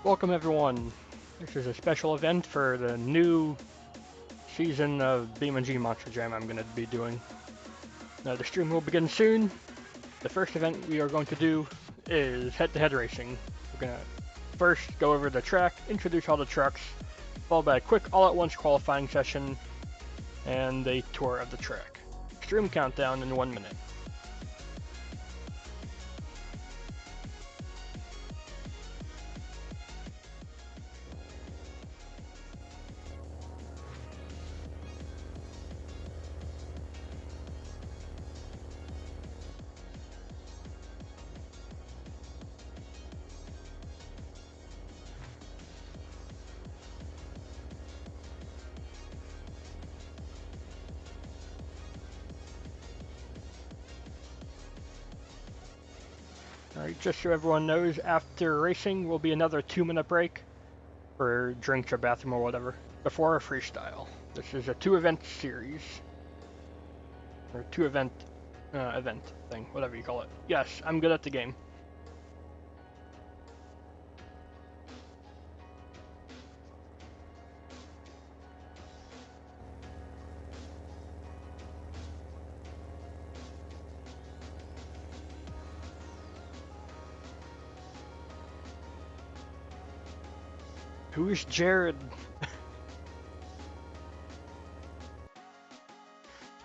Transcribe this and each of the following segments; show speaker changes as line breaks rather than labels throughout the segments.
Welcome everyone. This is a special event for the new season of BeamNG Monster Jam I'm going to be doing. Now the stream will begin soon. The first event we are going to do is head-to-head racing. We're going to first go over the track, introduce all the trucks, followed by a quick all-at-once qualifying session, and a tour of the track. Stream countdown in 1 minute. Alright, just so everyone knows, after racing will be another 2-minute break for drinks or bathroom or whatever, before a freestyle. This is a 2-event series. Or 2-event event thing, whatever you call it. Yes, I'm good at the game. Who's Jared?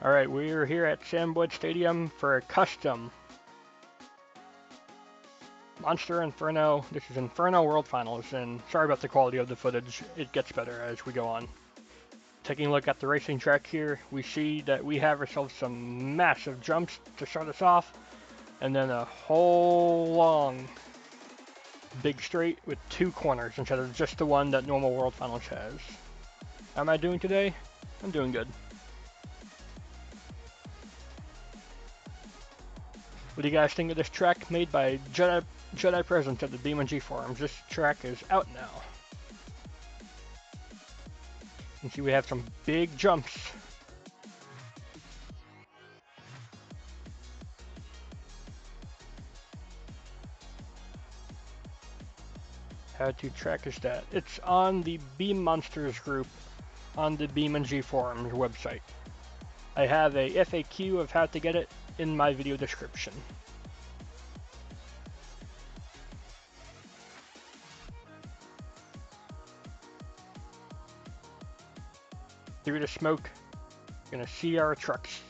Alright, we're here at Sam Boyd Stadium for a custom Monster Inferno. This is Inferno World Finals, and sorry about the quality of the footage. It gets better as we go on. Taking a look at the racing track here, we see that we have ourselves some massive jumps to start us off, and then a whole long big straight with 2 corners instead of just the one that normal World Finals has. How am I doing today? I'm doing good. What do you guys think of this track made by Jedi Presence at the BeamNG forums? This track is out now. You can see we have some big jumps. How to track is that? It's on the Beam Monsters group on the BeamNG forums website. I have a FAQ of how to get it in my video description. Through the smoke, you're gonna see our trucks.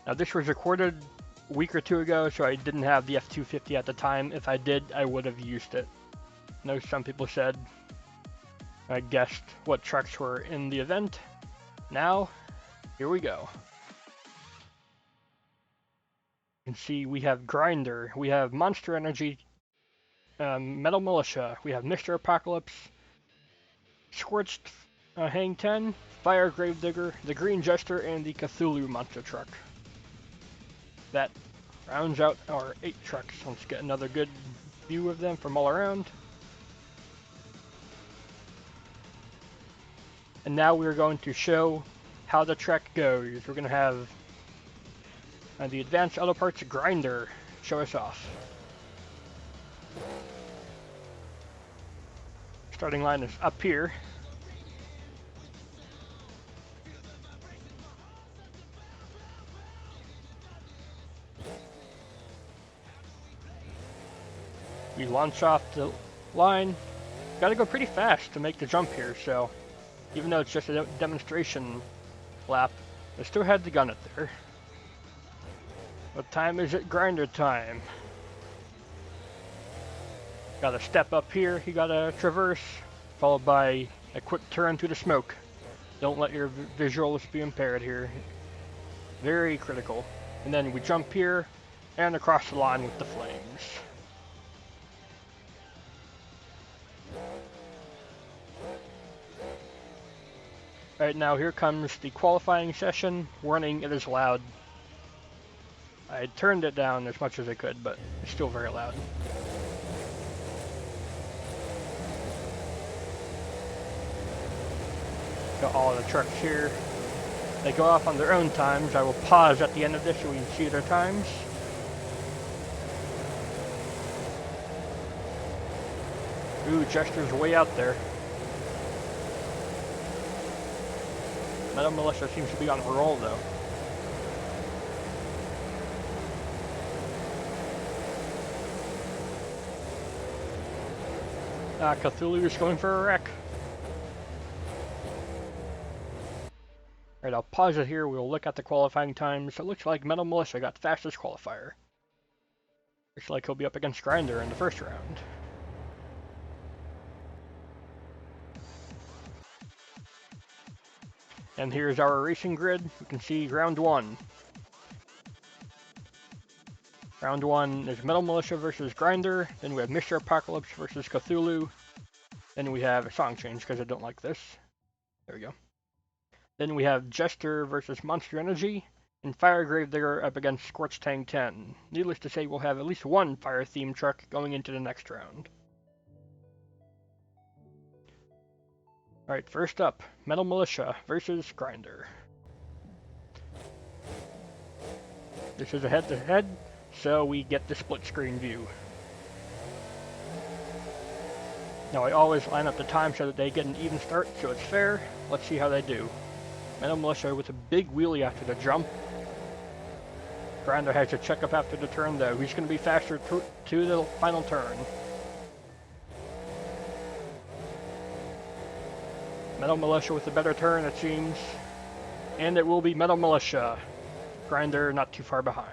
Now this was recorded a week or 2 ago, so I didn't have the F-250 at the time. If I did, I would have used it. I know some people said I guessed what trucks were in the event. Now, here we go. You can see we have Grinder, we have Monster Energy, Metal Militia, we have Mr. Apocalypse, Scorched Hang 10, Fire Gravedigger, the Green Jester, and the Cthulhu Monster Truck. That rounds out our 8 trucks. Let's get another good view of them from all around. And now we're going to show how the track goes. We're going to have the Advanced Auto Parts Grinder show us off. Starting line is up here. We launch off the line. Gotta go pretty fast to make the jump here, so even though it's just a demonstration lap, I still had the gun it there. What time is it? Grinder time. Gotta step up here, you gotta traverse, followed by a quick turn through the smoke. Don't let your visuals be impaired here. Very critical. And then we jump here and across the line with the flames. Alright, now here comes the qualifying session. Warning, it is loud. I turned it down as much as I could, but it's still very loud. Got all the trucks here. They go off on their own times. I will pause at the end of this so we can see their times. Ooh, Jester's way out there. Metal Militia seems to be on a roll, though. Cthulhu is going for a wreck. Alright, I'll pause it here. We'll look at the qualifying times. It looks like Metal Militia got fastest qualifier. Looks like he'll be up against Grinder in the first round. And here's our racing grid. You can see round one. Round one is Metal Militia versus Grinder. Then we have Mr. Apocalypse versus Cthulhu. Then we have a song change because I don't like this. There we go. Then we have Jester versus Monster Energy. And Fire Gravedigger up against Scorch Tank 10. Needless to say, we'll have at least one fire-themed truck going into the next round. Alright, first up, Metal Militia versus Grinder. This is a head-to-head, so we get the split screen view. Now I always line up the time so that they get an even start, so it's fair. Let's see how they do. Metal Militia with a big wheelie after the jump. Grinder has to check up after the turn though. He's going to be faster to the final turn. Metal Militia with a better turn, it seems. And it will be Metal Militia. Grinder not too far behind.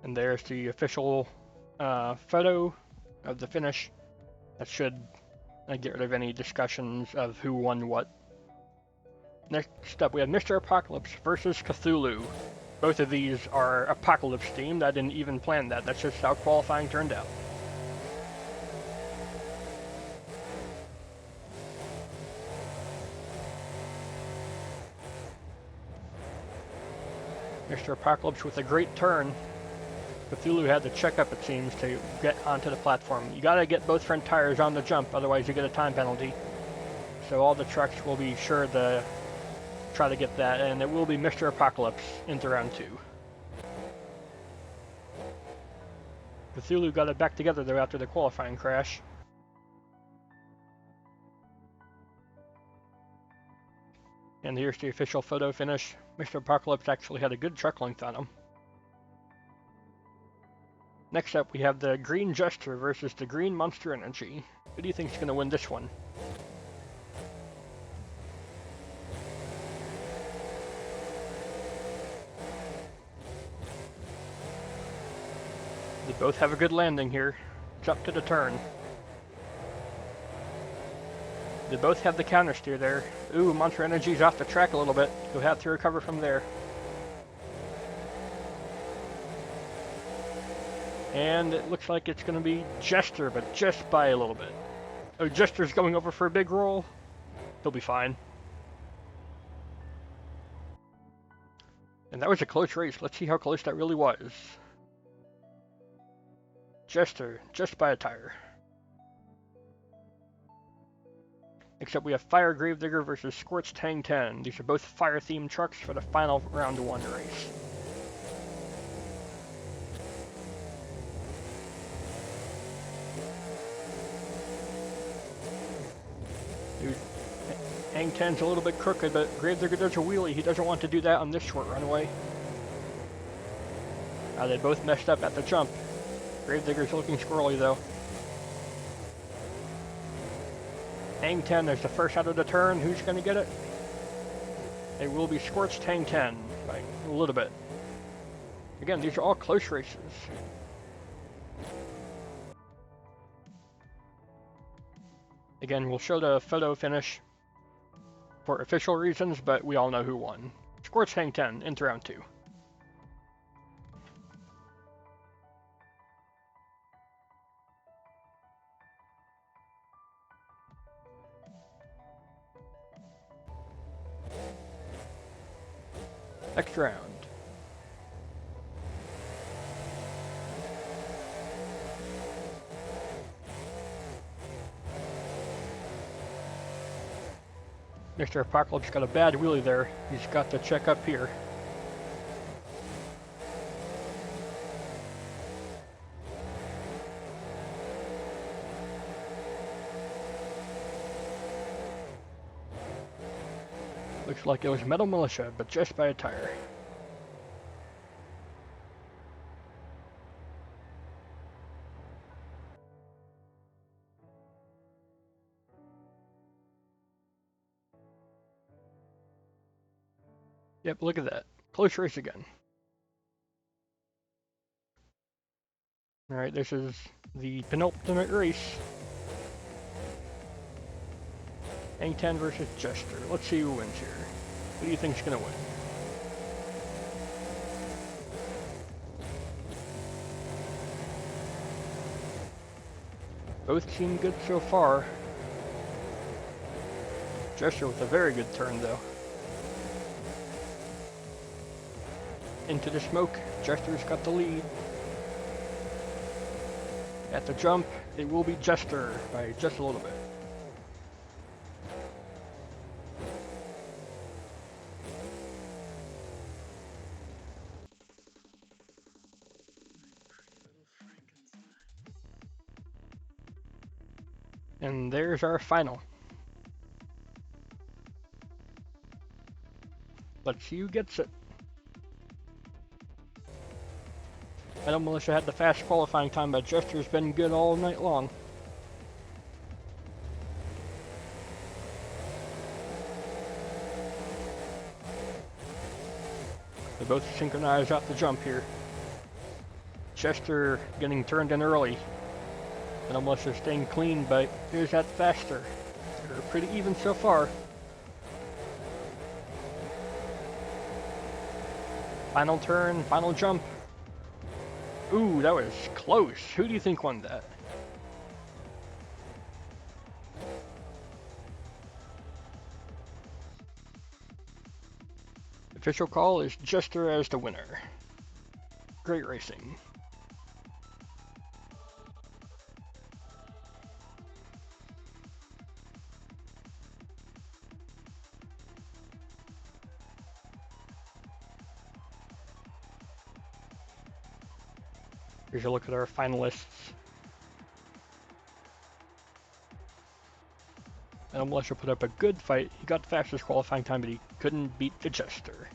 And there's the official photo of the finish. That should get rid of any discussions of who won what. Next up, we have Mr. Apocalypse versus Cthulhu. Both of these are Apocalypse themed. I didn't even plan that. That's just how qualifying turned out. Mr. Apocalypse with a great turn. Cthulhu had to check up, it seems, to get onto the platform. You gotta get both front tires on the jump, otherwise you get a time penalty. So all the trucks will be sure to try to get that, and it will be Mr. Apocalypse into round two. Cthulhu got it back together though after the qualifying crash. And here's the official photo finish. Mr. Apocalypse actually had a good truck length on him. Next up, we have the Green Jester versus the Green Monster Energy. Who do you think is going to win this one? They both have a good landing here. It's up to the turn. They both have the counter steer there. Ooh, Monster Energy's off the track a little bit. He'll have to recover from there. And it looks like it's going to be Jester, but just by a little bit. Oh, Jester's going over for a big roll. He'll be fine. And that was a close race. Let's see how close that really was. Jester, just by a tire. Except we have Fire Gravedigger versus Scorch Tank 10. These are both fire-themed trucks for the final round 1 race. Hang 10's a little bit crooked, but Gravedigger does a wheelie. He doesn't want to do that on this short runway. They both messed up at the jump. Gravedigger's looking squirrely though. Hang 10 is the first out of the turn. Who's going to get it? It will be Scorched Hang 10 by a little bit. Again, these are all close races. Again, we'll show the photo finish for official reasons, but we all know who won. Scorched Hang 10 into round 2. Next round. Mr. Apocalypse got a bad wheelie there. He's got to check up here. Looks like it was Metal Militia, but just by a tire. Yep, look at that. Close race again. Alright, this is the penultimate race. A10 versus Jester. Let's see who wins here. Who do you think's gonna win? Both seem good so far. Jester with a very good turn though. Into the smoke, Jester's got the lead. At the jump, it will be Jester by just a little bit. And there's our final. Let's see who gets it. Metal Militia had the fast qualifying time, but Jester's been good all night long. They both synchronized out the jump here. Jester getting turned in early. Metal Militia staying clean, but here's that faster. They're pretty even so far. Final turn, final jump. Ooh, that was close. Who do you think won that? Official call is Jester as the winner. Great racing. Here's a look at our finalists. And Militia put up a good fight. He got the fastest qualifying time, but he couldn't beat the Jester.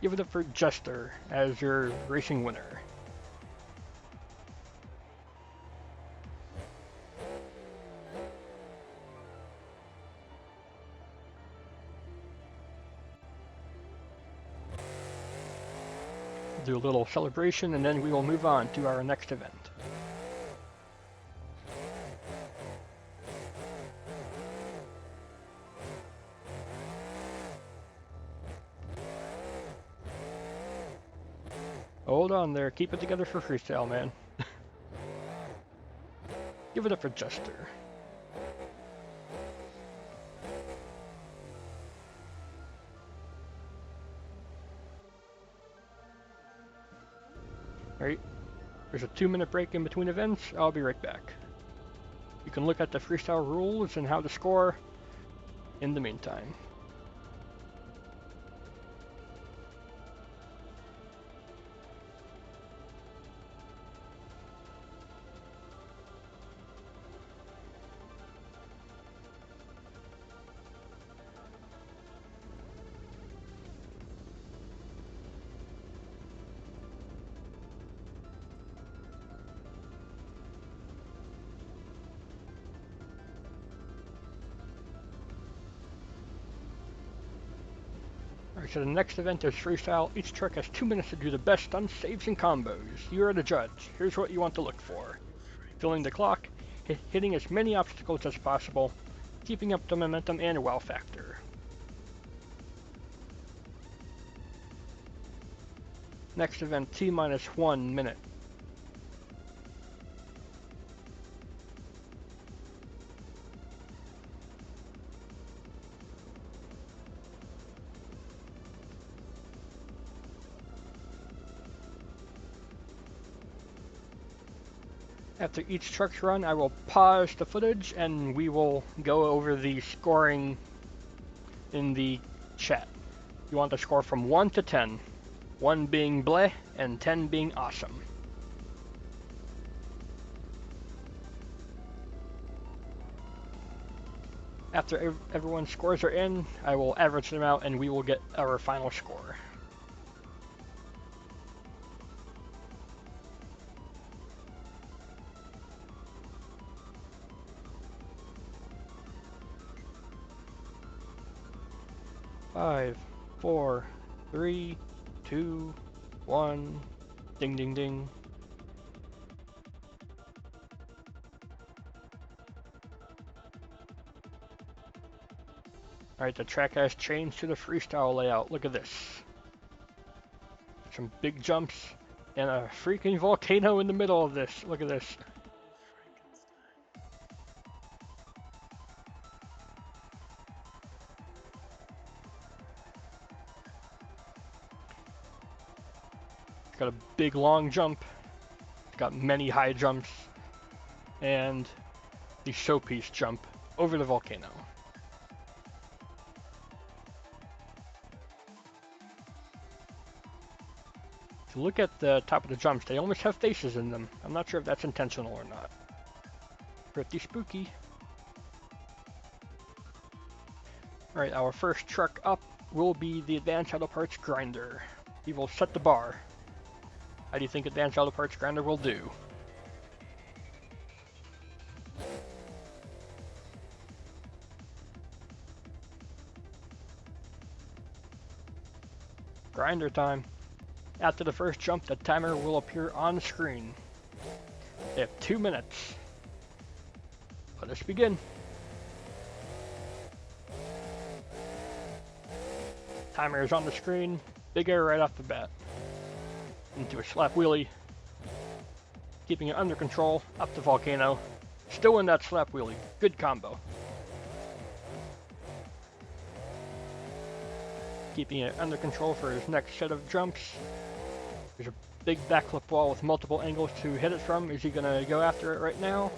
Give it up for Jester as your racing winner. Do a little celebration and then we will move on to our next event. Hold on there, keep it together for Freestyle, man. Give it up for Jester. Alright, there's a 2-minute break in between events. I'll be right back. You can look at the Freestyle rules and how to score in the meantime. Alright, so the next event is Freestyle. Each truck has 2 minutes to do the best stunts, saves, and combos. You are the judge. Here's what you want to look for. Filling the clock, hitting as many obstacles as possible, keeping up the momentum and wow factor. Next event, T-minus 1 minute. After each truck's run, I will pause the footage and we will go over the scoring in the chat. You want to score from 1 to 10. 1 being bleh and 10 being awesome. After everyone's scores are in, I will average them out and we will get our final score. Five, 4, 3, 2, 1. Ding ding ding. Alright, the track has changed to the freestyle layout. Look at this. Some big jumps and a freaking volcano in the middle of this. Look at this. It's got a big long jump. It's got many high jumps. And the showpiece jump over the volcano. If you look at the top of the jumps, they almost have faces in them. I'm not sure if that's intentional or not. Pretty spooky. Alright, our first truck up will be the Advanced Auto Parts Grinder. He will set the bar. How do you think Advanced Auto Parts Grinder will do? Grinder time. After the first jump, the timer will appear on the screen. They have 2 minutes. Let us begin. Timer is on the screen. Big air right off the bat. Into a slap wheelie. Keeping it under control. Up the volcano. Still in that slap wheelie. Good combo. Keeping it under control for his next set of jumps. There's a big backflip wall with multiple angles to hit it from. Is he gonna go after it right now?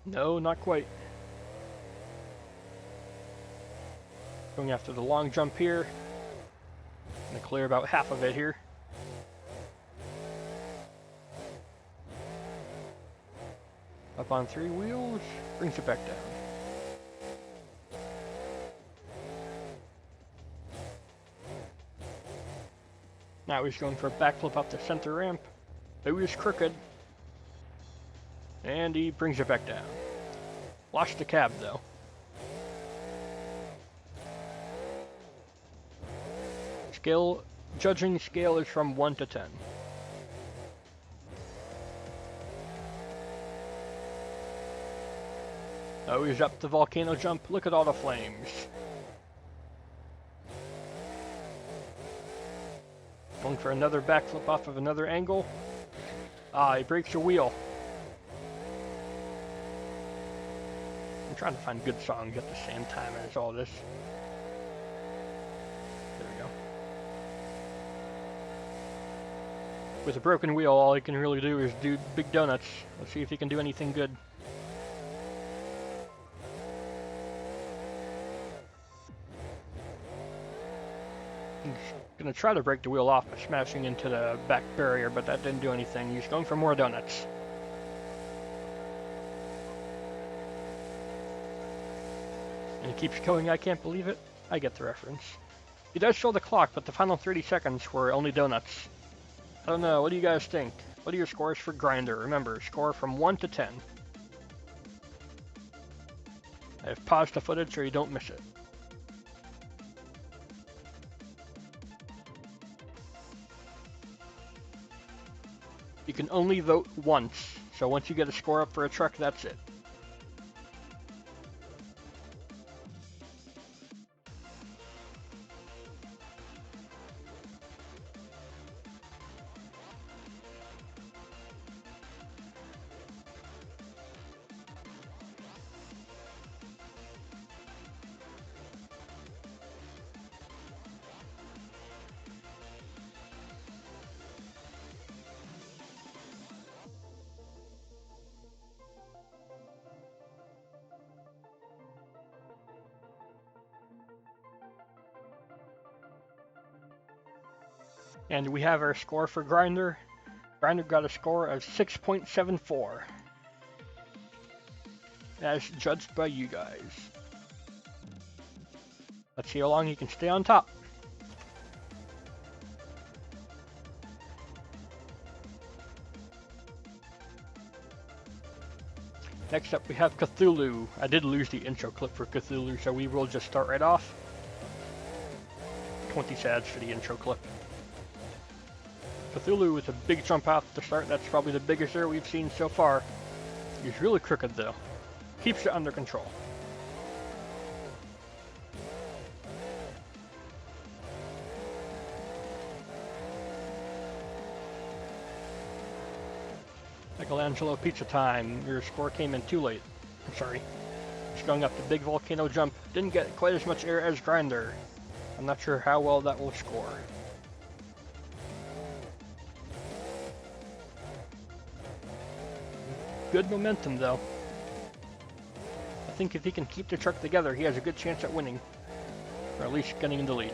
No, not quite. Going after the long jump here. Gonna clear about half of it here. Up on 3 wheels, brings it back down. Now he's going for a backflip up the center ramp. But he was crooked. And he brings it back down. Lost the cab though. Judging scale is from 1 to 10. Oh, he's up the volcano jump. Look at all the flames. Going for another backflip off of another angle. Ah, he breaks a wheel. I'm trying to find good songs at the same time as all this. There we go. With a broken wheel, all he can really do is do big donuts. Let's see if he can do anything good. He's gonna try to break the wheel off by smashing into the back barrier, but that didn't do anything. He's going for more donuts. And he keeps going. I can't believe it. I get the reference. He does show the clock, but the final 30 seconds were only donuts. I don't know, what do you guys think? What are your scores for Grinder? Remember, score from 1 to 10. I have paused the footage so you don't miss it. You can only vote once, so once you get a score up for a truck, that's it. And we have our score for Grinder. Grinder got a score of 6.74, as judged by you guys. Let's see how long he can stay on top. Next up we have Cthulhu. I did lose the intro clip for Cthulhu, so we will just start right off. 20 sads for the intro clip. Cthulhu with a big jump out to start. That's probably the biggest error we've seen so far. He's really crooked though. Keeps it under control. Michelangelo pizza time. Your score came in too late. I'm sorry. He's going up the big volcano jump. Didn't get quite as much air as Grinder. I'm not sure how well that will score. Good momentum though. I think if he can keep the truck together, he has a good chance at winning. Or at least getting in the lead.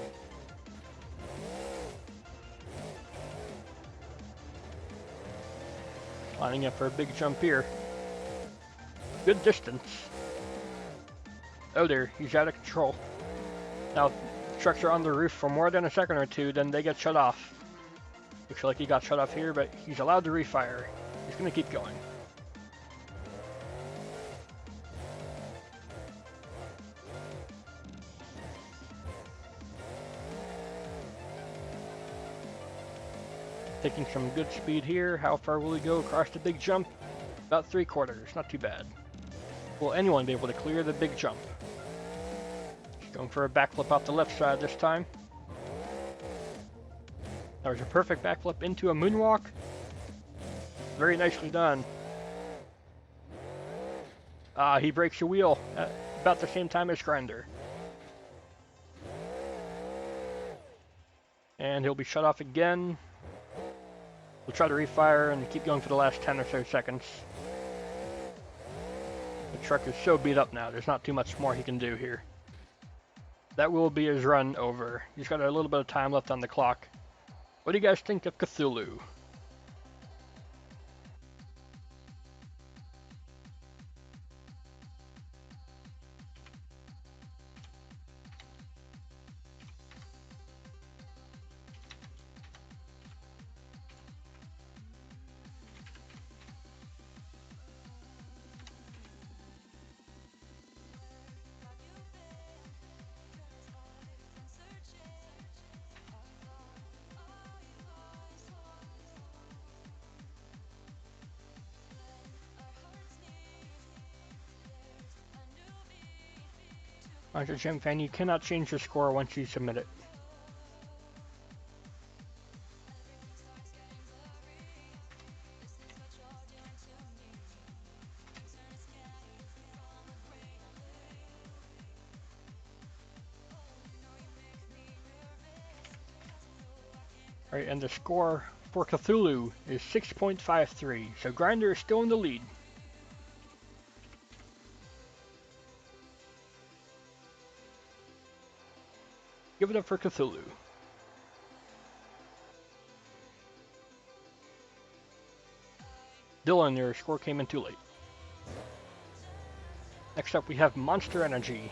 Lining up for a big jump here. Good distance. Oh there, he's out of control. Now, if trucks are on the roof for more than a second or two, then they get shut off. Looks like he got shut off here, but he's allowed to refire. He's gonna keep going. Taking some good speed here. How far will he go across the big jump? About 3/4, not too bad. Will anyone be able to clear the big jump? He's going for a backflip off the left side this time. That was a perfect backflip into a moonwalk. Very nicely done. He breaks a wheel at about the same time as Grinder. And he'll be shut off again. We'll try to refire and keep going for the last 10 or so seconds. The truck is so beat up now, there's not too much more he can do here. That will be his run over. He's got a little bit of time left on the clock. What do you guys think of Cthulhu? As a gym fan, you cannot change your score once you submit it. Alright, and the score for Cthulhu is 6.53, so Grinder is still in the lead. Give it up for Cthulhu. Dylan, your score came in too late. Next up we have Monster Energy.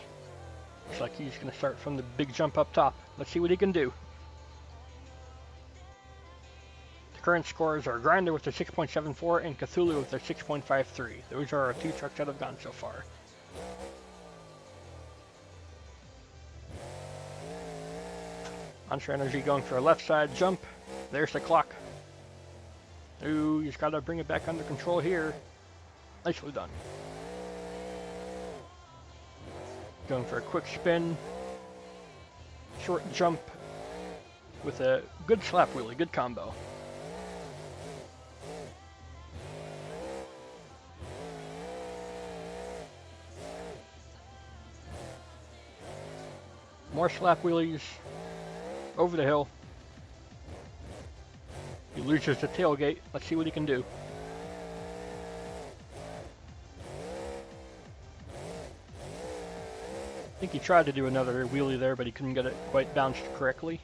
Looks like he's going to start from the big jump up top. Let's see what he can do. The current scores are Grinder with a 6.74 and Cthulhu with a 6.53. Those are our two trucks that have gone so far. Monster Energy going for a left side jump. There's the clock. Ooh, he's got to bring it back under control here. Nicely done. Going for a quick spin. Short jump with a good slap wheelie, good combo. More slap wheelies. Over the hill. He loses the tailgate. Let's see what he can do. I think he tried to do another wheelie there, but he couldn't get it quite bounced correctly.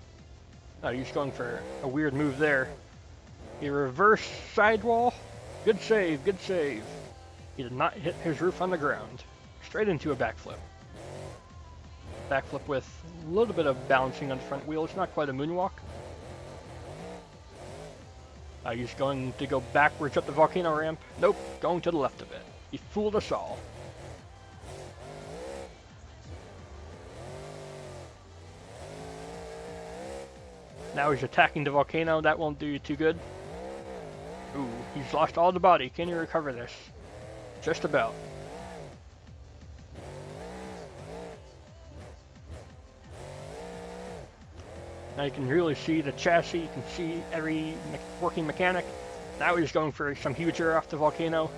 Oh, he's going for a weird move there. He reversed sidewall. Good save, good save. He did not hit his roof on the ground. Straight into a backflip. Backflip with a little bit of balancing on the front wheel. It's not quite a moonwalk. He's going to go backwards up the volcano ramp. Nope, going to the left of it. He fooled us all. Now he's attacking the volcano. That won't do you too good. Ooh, he's lost all the body. Can you recover this? Just about. Now you can really see the chassis, you can see every working mechanic. Now he's going for some huge air off the volcano.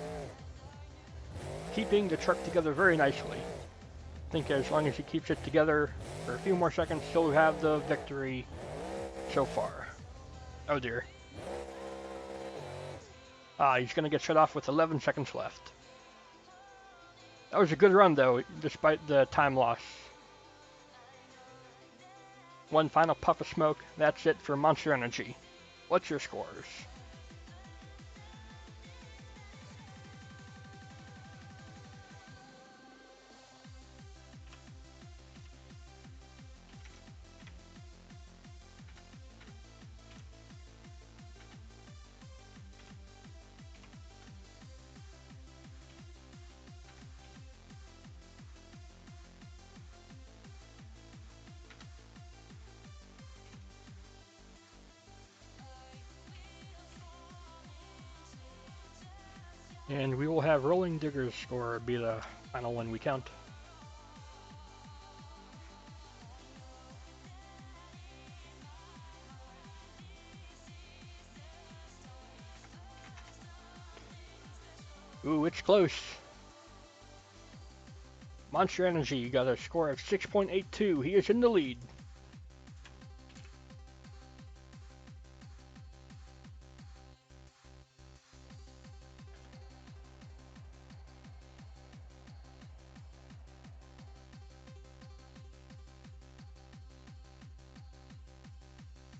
Keeping the truck together very nicely. I think as long as he keeps it together for a few more seconds, he'll have the victory so far. Oh dear. He's going to get shut off with 11 seconds left. That was a good run though, despite the time loss. One final puff of smoke. That's it for Monster Energy. What's your scores? And we will have Rolling Digger's score be the final one we count. Ooh, it's close. Monster Energy got a score of 6.82. He is in the lead.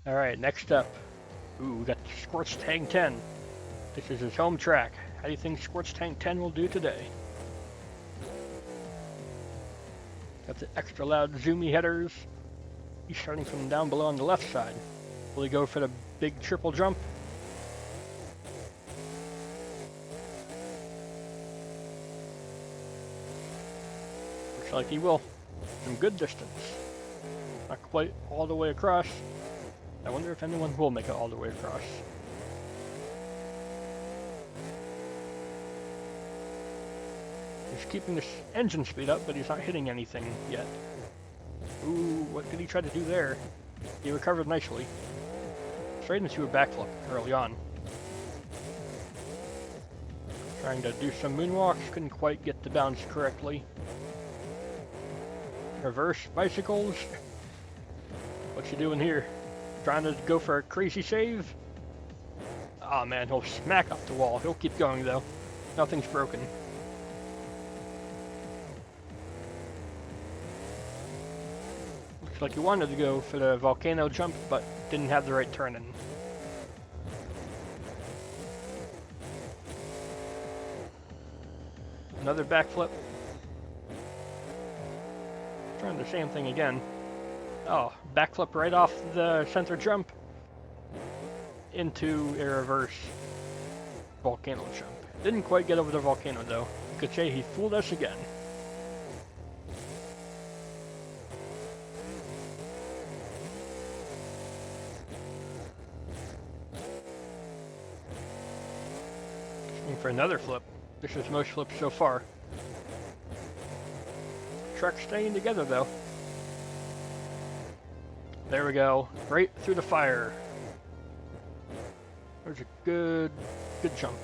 Alright, next up. Ooh, we got Scorch Tank 10. This is his home track. How do you think Scorch Tank 10 will do today? Got the extra loud zoomy headers. He's starting from down below on the left side. Will he go for the big triple jump? Looks like he will. Some good distance. Not quite all the way across. I wonder if anyone will make it all the way across. He's keeping his engine speed up, but he's not hitting anything yet. Ooh, what did he try to do there? He recovered nicely. Straight into a backflip early on. Trying to do some moonwalks, couldn't quite get the bounce correctly. Reverse bicycles. What you doing here? Trying to go for a crazy save? Aw man, he'll smack off the wall. He'll keep going though. Nothing's broken. Looks like he wanted to go for the volcano jump, but didn't have the right turn in. Another backflip. Trying the same thing again. Oh, backflip right off the center jump into a reverse volcano jump. Didn't quite get over the volcano though. You could say he fooled us again. Looking for another flip. This is most flips so far. Truck staying together though. There we go, right through the fire. There's a good jump.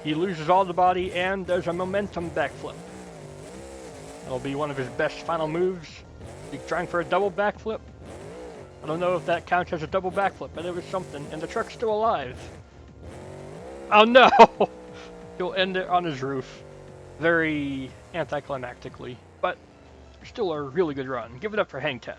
He loses all the body and there's a momentum backflip. That'll be one of his best final moves. He's trying for a double backflip. I don't know if that counts as a double backflip, but it was something, and the truck's still alive. Oh no! He'll end it on his roof. very anticlimactically, but still a really good run. Give it up for Hang 10.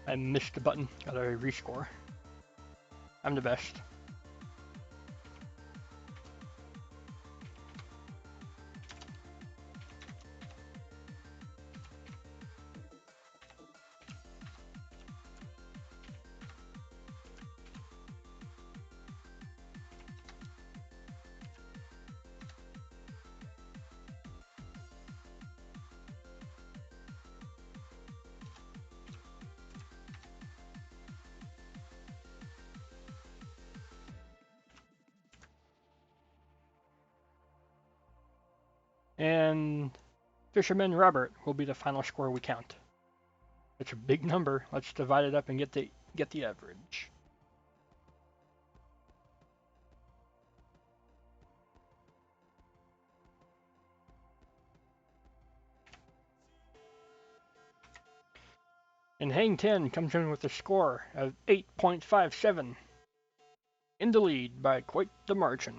I missed the button. Gotta rescore. I'm the best. And Fisherman Robert will be the final score we count. It's a big number. Let's divide it up and get the average. And Hang 10 comes in with a score of 8.57, in the lead by quite the margin.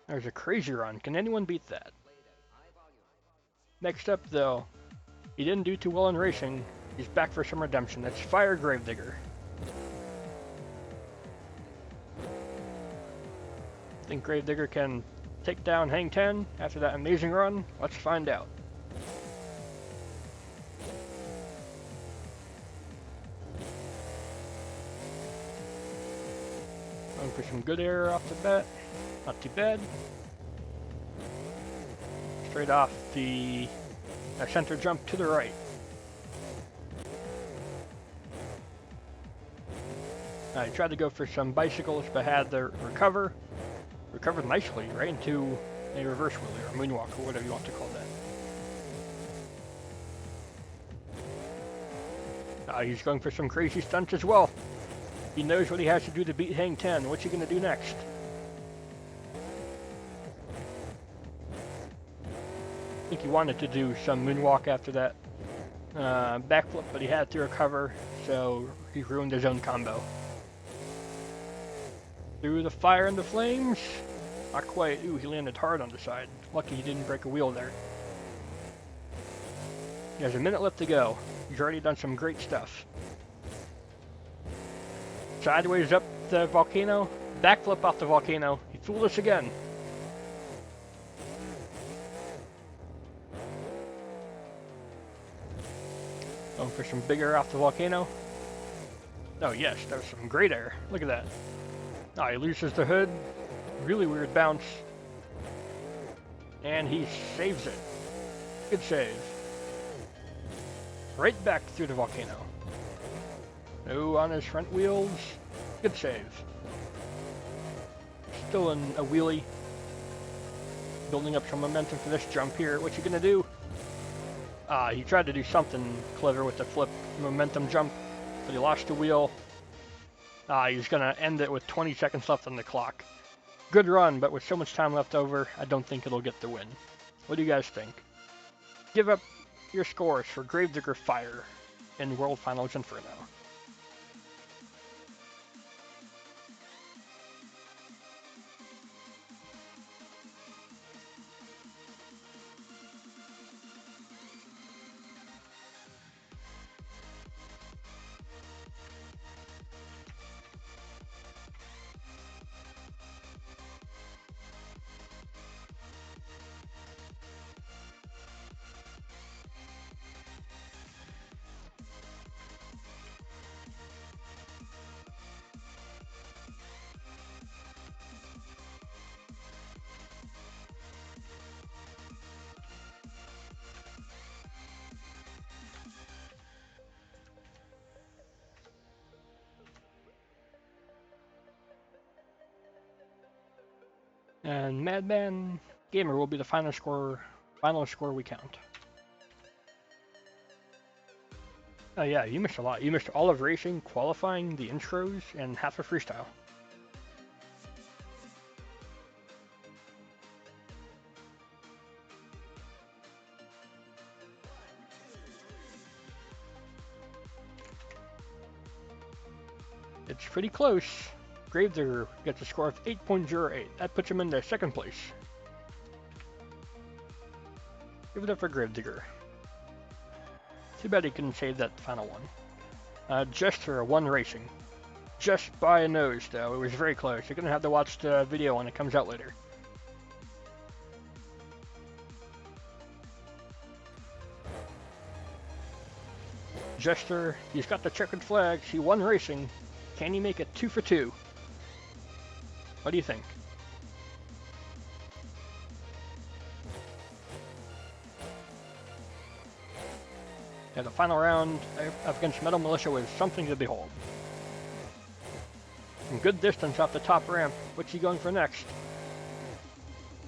There's a crazy run. Can anyone beat that? Next up, though, he didn't do too well in racing. He's back for some redemption. That's Fire Gravedigger. Think Gravedigger can take down Hang 10 after that amazing run? Let's find out. Going for some good air off the bat. Not too bad. Straight off the center jump to the right. I tried to go for some bicycles, but had to recover. Recovered nicely right into a reverse wheelie or moonwalk or whatever you want to call that. He's going for some crazy stunts as well. He knows what he has to do to beat Hang 10. What's he going to do next? I think he wanted to do some moonwalk after that backflip, but he had to recover, so he ruined his own combo. Through the fire and the flames. Not quite. Ooh, he landed hard on the side. Lucky he didn't break a wheel there. He has a minute left to go. He's already done some great stuff. Sideways up the volcano. Backflip off the volcano. He fooled us again. Going for some big air off the volcano. Oh yes, that was some great air. Look at that. He loses the hood. Really weird bounce. And he saves it. Good save. Right back through the volcano. No on his front wheels. Good save. Still in a wheelie. Building up some momentum for this jump here. What's he gonna do? He tried to do something clever with the flip momentum jump, but he lost the wheel. He's gonna end it with 20 seconds left on the clock. Good run, but with so much time left over, I don't think it'll get the win. What do you guys think? Give up your scores for Gravedigger Fire in World Finals Inferno. And Madman Gamer will be the final score we count. Oh yeah, you missed a lot. You missed all of racing, qualifying, the intros, and half of freestyle. It's pretty close. Gravedigger gets a score of 8.08. That puts him in the second place. Give it up for Gravedigger. Too bad he couldn't save that final one. Jester won racing. Just by a nose, though. It was very close. You're going to have to watch the video when it comes out later. Jester, he's got the checkered flags. He won racing. Can he make it 2 for 2? What do you think? Yeah, the final round against Metal Militia was something to behold. Some good distance off the top ramp. What's he going for next?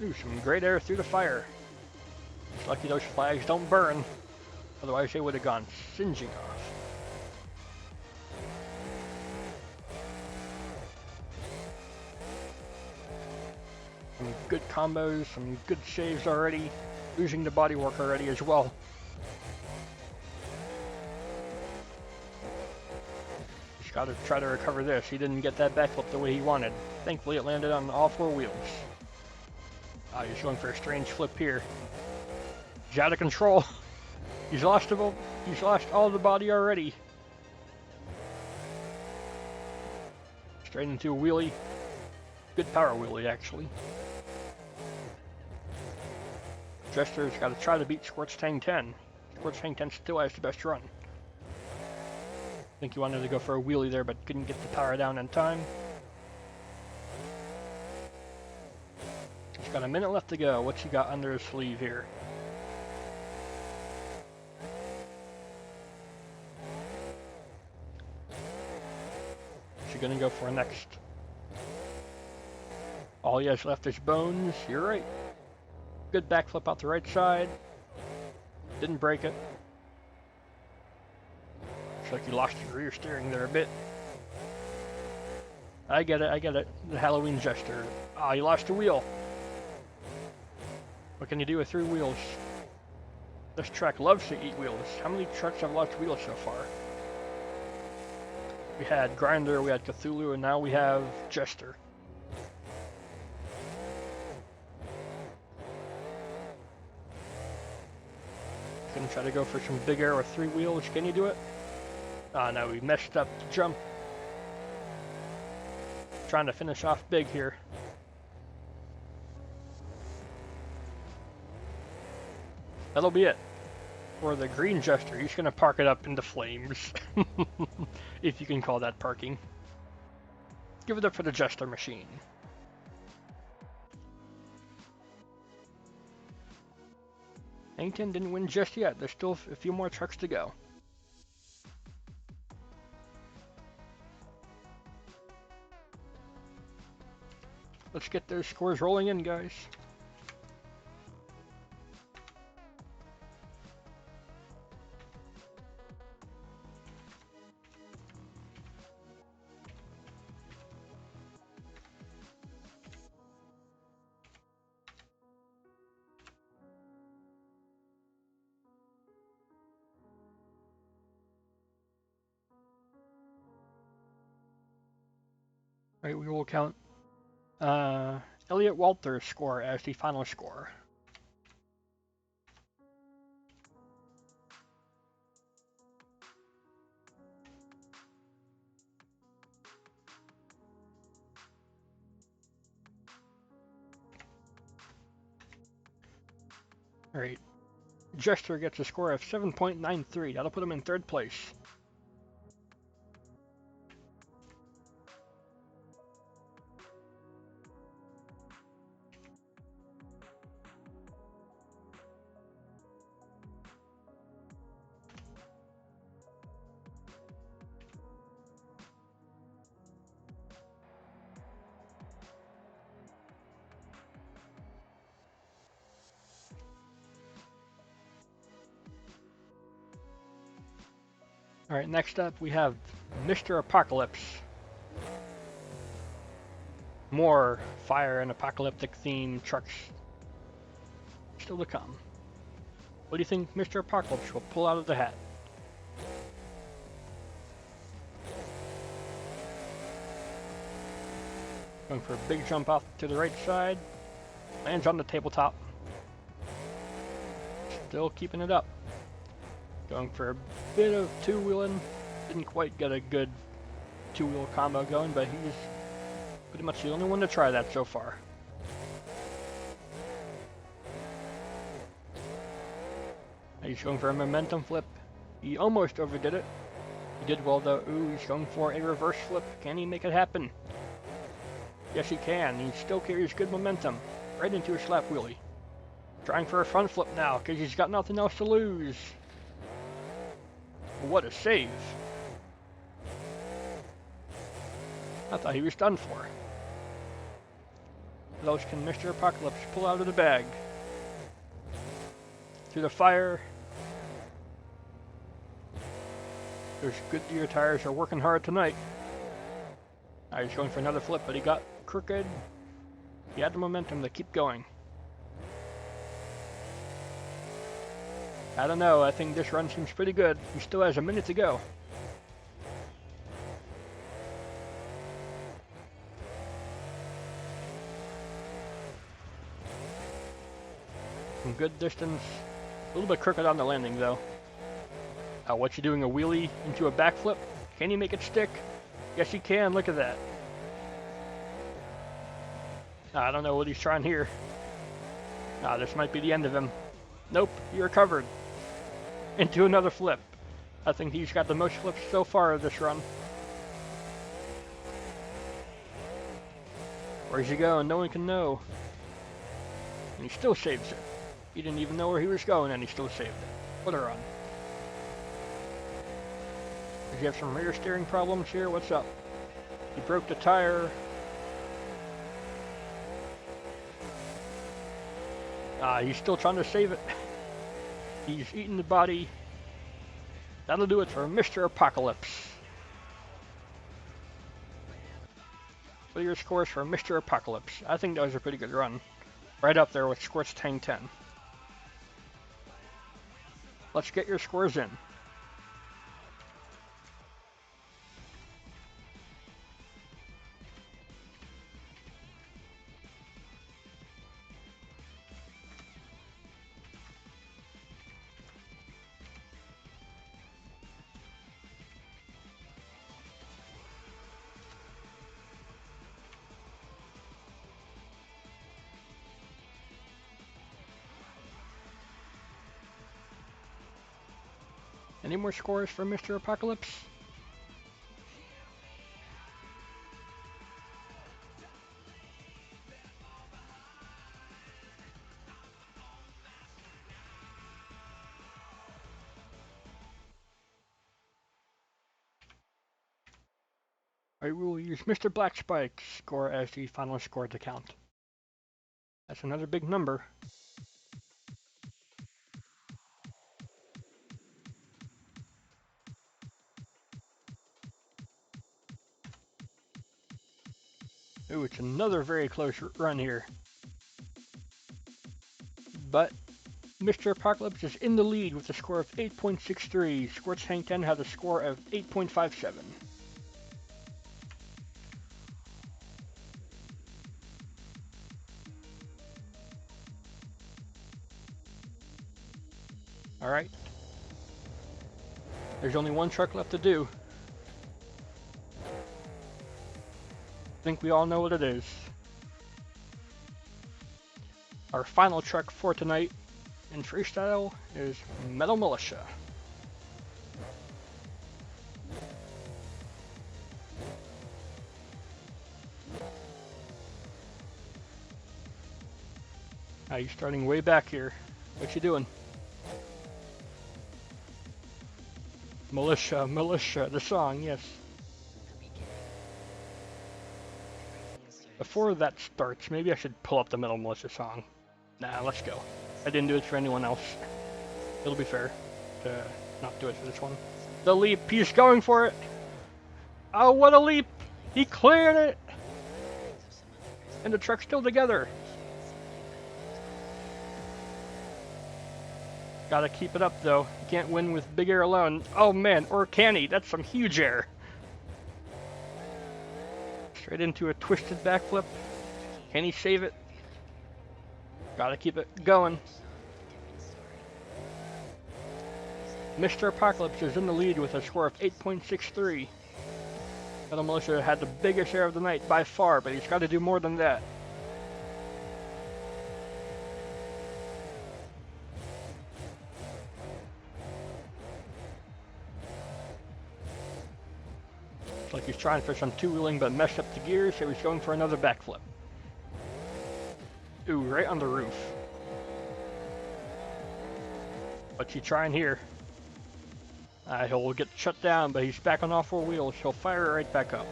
Ooh, some great air through the fire. It's lucky those flags don't burn. Otherwise they would have gone singeing off. Some good combos, some good saves already. Losing the bodywork already as well. He's got to try to recover this. He didn't get that backflip the way he wanted. Thankfully it landed on all 4 wheels. He's going for a strange flip here. He's out of control. He's lost all the body already. Straight into a wheelie. Good power wheelie, actually. Jester's got to try to beat Squirts Tang 10. Squirts Tang 10 still has the best run. I think he wanted to go for a wheelie there, but couldn't get the power down in time. He's got a minute left to go. What's he got under his sleeve here? Is he going to go for a next? All he has left is bones. You're right. Good backflip out the right side. Didn't break it. Looks like he lost the rear steering there a bit. I get it. The Halloween Jester. He lost a wheel. What can you do with 3 wheels? This track loves to eat wheels. How many trucks have lost wheels so far? We had Grinder, we had Cthulhu, and now we have Jester. Gonna try to go for some big air with 3 wheels. Can you do it? No, we messed up the jump. Trying to finish off big here. That'll be it. For the green Jester, he's gonna park it up into flames. If you can call that parking. Give it up for the Jester machine. Hangton didn't win just yet. There's still a few more trucks to go. Let's get those scores rolling in, guys. Right, we will count Elliot Walter's score as the final score. Alright, Jester gets a score of 7.93. That'll put him in 3rd place. Alright, next up we have Mr. Apocalypse. More fire and apocalyptic themed trucks still to come. What do you think Mr. Apocalypse will pull out of the hat? Going for a big jump off to the right side. Lands on the tabletop. Still keeping it up. Going for a bit of two-wheeling. Didn't quite get a good two-wheel combo going, but he's pretty much the only one to try that so far. He's going for a momentum flip. He almost overdid it. He did well though. Ooh, he's going for a reverse flip. Can he make it happen? Yes, he can. He still carries good momentum. Right into a slap wheelie. Trying for a front flip now, because he's got nothing else to lose. What a save. I thought he was done for. What else can Mr. Apocalypse pull out of the bag? Through the fire. Those Goodyear tires are working hard tonight. He's going for another flip, but he got crooked. He had the momentum to keep going. I don't know, I think this run seems pretty good. He still has a minute to go. Some good distance. A little bit crooked on the landing though. What's he doing, a wheelie into a backflip? Can he make it stick? Yes he can, look at that. I don't know what he's trying here. This might be the end of him. Nope, he recovered. Into another flip. I think he's got the most flips so far of this run. Where's he going? No one can know. And he still saves it. He didn't even know where he was going and he still saved it. What a run. Does he have some rear steering problems here? What's up? He broke the tire. He's still trying to save it. He's eating the body. That'll do it for Mr. Apocalypse. What are your scores for Mr. Apocalypse? I think that was a pretty good run. Right up there with Squirt's Tang 10. Let's get your scores in. Any more scores for Mr. Apocalypse? I will use Mr. Blackspike's score as the final score to count. That's another big number. Ooh, it's another very close run here. But Mr. Apocalypse is in the lead with a score of 8.63. Squirt's Tang 10 had a score of 8.57. Alright. There's only one truck left to do. I think we all know what it is. Our final truck for tonight in Freestyle is Metal Militia. You're starting way back here. What you doing? Militia, Militia, the song, yes. Before that starts, maybe I should pull up the Metal Militia song. Nah, let's go. I didn't do it for anyone else. It'll be fair to not do it for this one. The leap, he's going for it. Oh, what a leap! He cleared it! And the truck's still together. Gotta keep it up though. You can't win with big air alone. Oh man, or can he? That's some huge air. Straight into a twisted backflip. Can he save it? Gotta keep it going. Mr. Apocalypse is in the lead with a score of 8.63. Metal Militia had the biggest share of the night by far, but he's got to do more than that. Looks like he's trying for some two-wheeling, but messed up the gears, so he's going for another backflip. Ooh, right on the roof. What's he trying here? He'll get shut down, but he's back on all four wheels. He'll fire it right back up.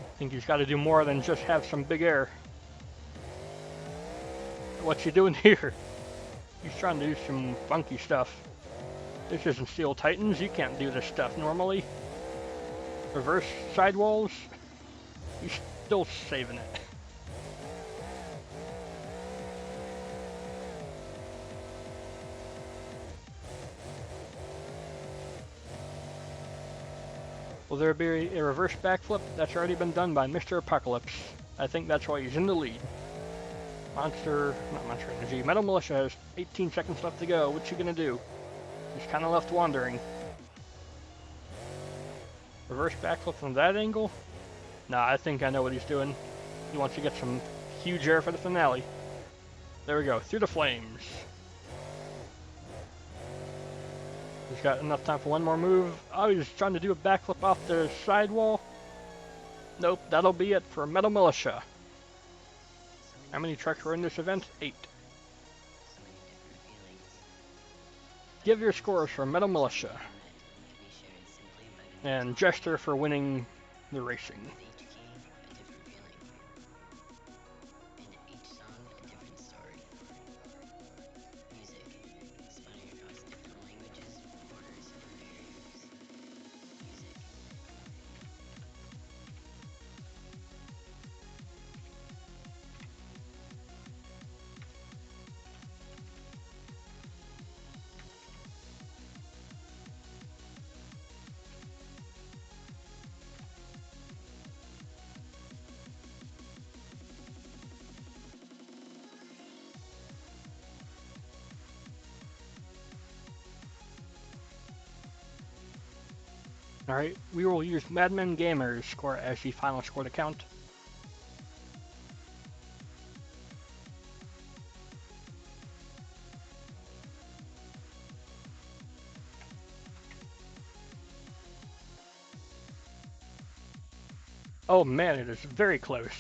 I think he's got to do more than just have some big air. What's he doing here? He's trying to do some funky stuff. This isn't Steel Titans. You can't do this stuff normally. Reverse sidewalls. He's still saving it. Will there be a reverse backflip? That's already been done by Mr. Apocalypse. I think that's why he's in the lead. Not Monster Energy. Metal Militia has 18 seconds left to go. What's he gonna do? He's kind of left wandering. Reverse backflip from that angle? Nah, I think I know what he's doing. He wants to get some huge air for the finale. There we go, through the flames. He's got enough time for one more move. Oh, he's trying to do a backflip off the sidewall. Nope, that'll be it for Metal Militia. How many trucks were in this event? 8. Give your scores for Metal Militia. And Jester for winning the racing. Alright, we will use Madman Gamer's score as the final score to count. Oh man, it is very close.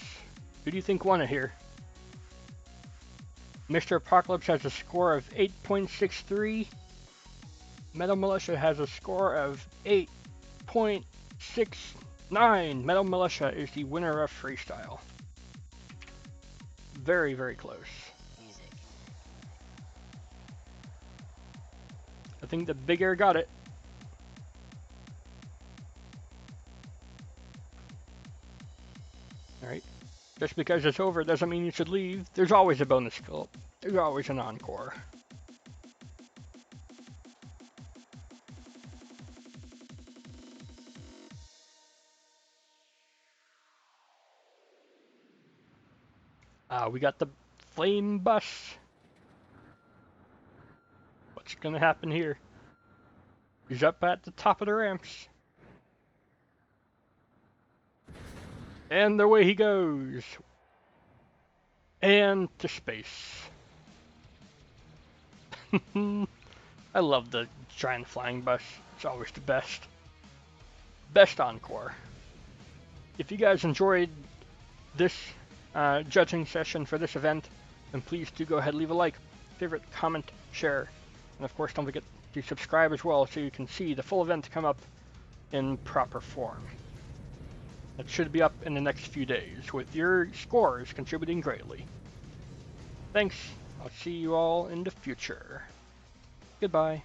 Who do you think won it here? Mr. Apocalypse has a score of 8.63. Metal Militia has a score of 8.69. Metal Militia is the winner of Freestyle. Very, very close. I think the Big Air got it. Alright. Just because it's over doesn't mean you should leave. There's always a bonus skill. There's always an encore. We got the flame bus. What's gonna happen here? He's up at the top of the ramps. And away he goes. And to space. I love the giant flying bus. It's always the best. Best encore. If you guys enjoyed this judging session for this event, then please do go ahead and leave a like, favorite, comment, share, and of course don't forget to subscribe as well so you can see the full event come up in proper form. That should be up in the next few days, with your scores contributing greatly. Thanks. I'll see you all in the future. Goodbye.